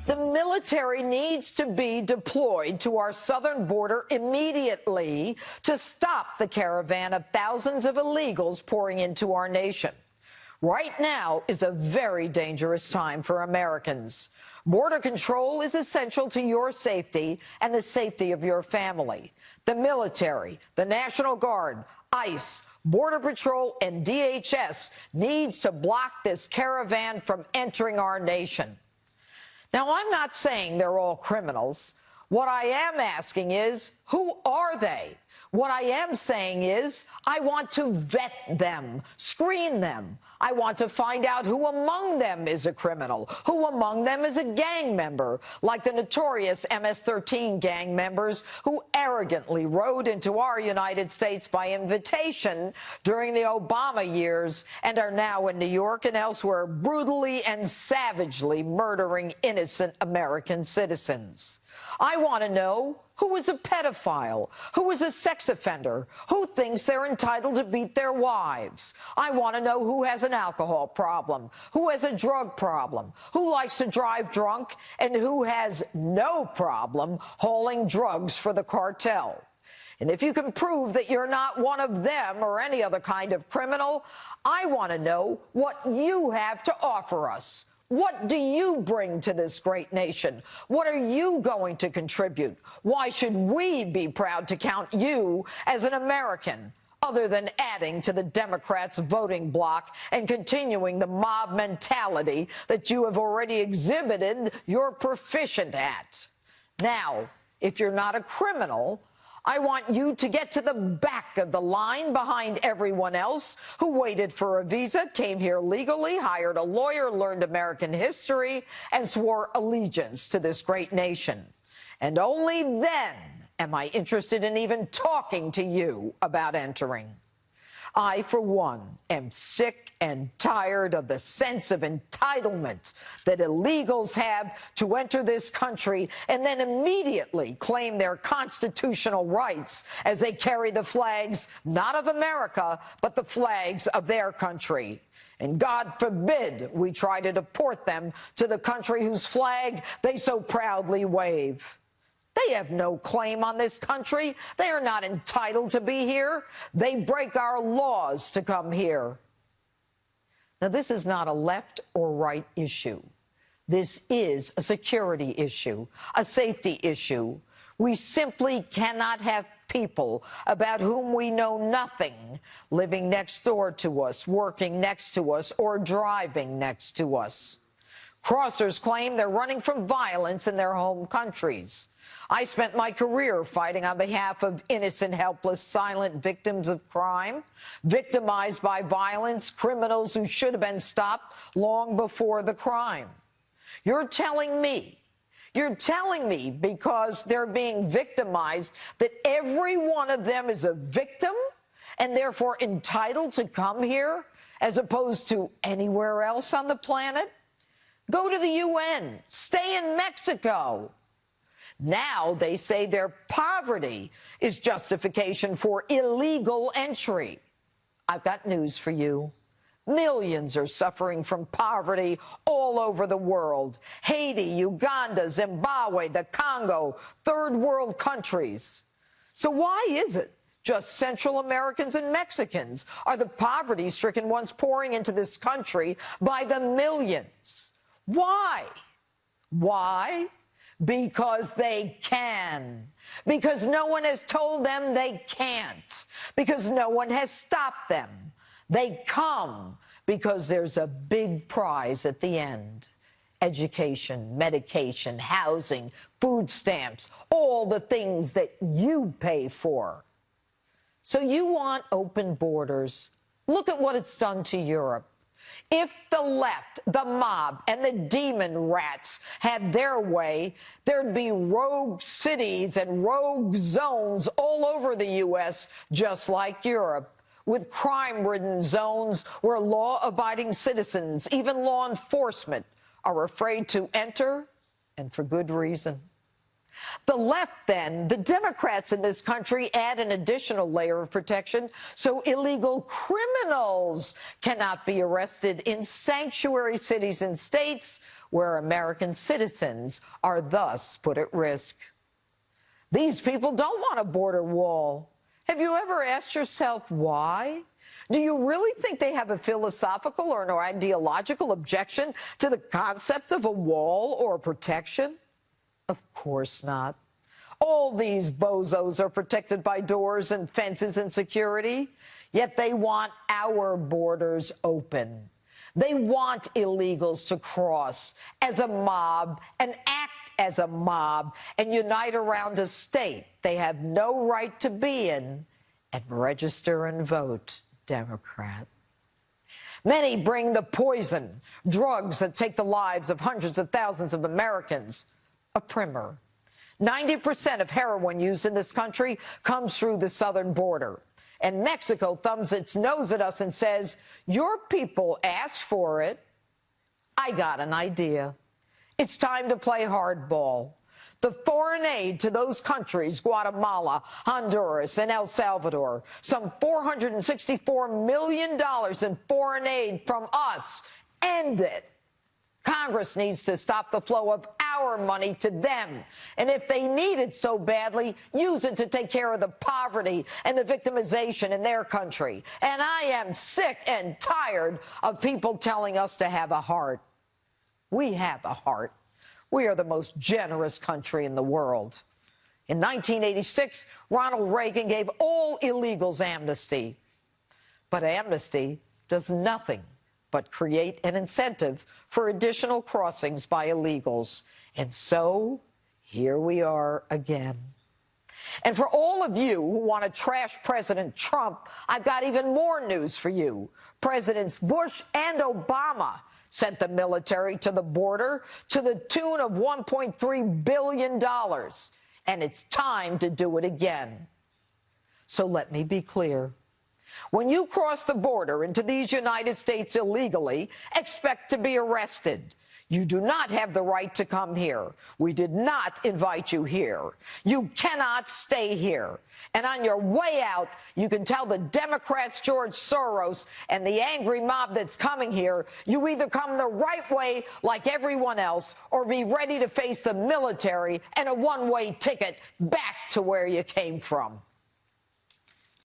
The military needs to be deployed to our southern border immediately to stop the caravan of thousands of illegals pouring into our nation. Right now is a very dangerous time for Americans. Border control is essential to your safety and the safety of your family. The military, the National Guard, ICE, Border Patrol, and DHS needs to block this caravan from entering our nation. Now, I'm not saying they're all criminals. What I am asking is, who are they? What I am saying is, I want to vet them, screen them. I want to find out who among them is a criminal, who among them is a gang member, like the notorious MS-13 gang members who arrogantly rode into our United States by invitation during the Obama years and are now in New York and elsewhere brutally and savagely murdering innocent American citizens. I want to know who is a pedophile, who is a sex offender, who thinks they're entitled to beat their wives. I want to know who has an alcohol problem, who has a drug problem, who likes to drive drunk, and who has no problem hauling drugs for the cartel. And if you can prove that you're not one of them or any other kind of criminal, I want to know what you have to offer us. What do you bring to this great nation? What are you going to contribute? Why should we be proud to count you as an American, other than adding to the Democrats' voting bloc and continuing the mob mentality that you have already exhibited you're proficient at? Now, if you're not a criminal, I want you to get to the back of the line behind everyone else who waited for a visa, came here legally, hired a lawyer, learned American history, and swore allegiance to this great nation. And only then am I interested in even talking to you about entering. I, for one, am sick and tired of the sense of entitlement that illegals have to enter this country and then immediately claim their constitutional rights as they carry the flags, not of America, but the flags of their country. And God forbid we try to deport them to the country whose flag they so proudly wave. They have no claim on this country. They are not entitled to be here. They break our laws to come here. Now, this is not a left or right issue. This is a security issue, a safety issue. We simply cannot have people about whom we know nothing living next door to us, working next to us, or driving next to us. Crossers claim they're running from violence in their home countries. I spent my career fighting on behalf of innocent, helpless, silent victims of crime, victimized by violence, criminals who should have been stopped long before the crime. You're telling me because they're being victimized that every one of them is a victim and therefore entitled to come here as opposed to anywhere else on the planet? Go to the UN. Stay in Mexico. Now they say their poverty is justification for illegal entry. I've got news for you. Millions are suffering from poverty all over the world. Haiti, Uganda, Zimbabwe, the Congo, third world countries. So why is it just Central Americans and Mexicans are the poverty-stricken ones pouring into this country by the millions? Why? Why? Because they can. Because no one has told them they can't. Because no one has stopped them. They come because there's a big prize at the end. Education, medication, housing, food stamps, all the things that you pay for. So you want open borders. Look at what it's done to Europe. If the left, the mob, and the demon rats had their way, there'd be rogue cities and rogue zones all over the U.S., just like Europe, with crime-ridden zones where law-abiding citizens, even law enforcement, are afraid to enter, and for good reason. The left, then, the Democrats in this country add an additional layer of protection so illegal criminals cannot be arrested in sanctuary cities and states where American citizens are thus put at risk. These people don't want a border wall. Have you ever asked yourself why? Do you really think they have a philosophical or an ideological objection to the concept of a wall or protection? Of course not. All these bozos are protected by doors and fences and security, yet they want our borders open. They want illegals to cross as a mob and act as a mob and unite around a state they have no right to be in and register and vote Democrat. Many bring the poison, drugs that take the lives of hundreds of thousands of Americans. A primer. 90% of heroin used in this country comes through the southern border. And Mexico thumbs its nose at us and says, your people asked for it. I got an idea. It's time to play hardball. The foreign aid to those countries, Guatemala, Honduras, and El Salvador, some $464 million in foreign aid from us, end it. Congress needs to stop the flow of our money to them. And if they need it so badly, use it to take care of the poverty and the victimization in their country. And I am sick and tired of people telling us to have a heart. We have a heart. We are the most generous country in the world. In 1986, Ronald Reagan gave all illegals amnesty. But amnesty does nothing but create an incentive for additional crossings by illegals. And so, here we are again. And for all of you who want to trash President Trump, I've got even more news for you. Presidents Bush and Obama sent the military to the border to the tune of $1.3 billion. And it's time to do it again. So let me be clear. When you cross the border into these United States illegally, expect to be arrested. You do not have the right to come here. We did not invite you here. You cannot stay here. And on your way out, you can tell the Democrats, George Soros, and the angry mob that's coming here, you either come the right way like everyone else or be ready to face the military and a one-way ticket back to where you came from.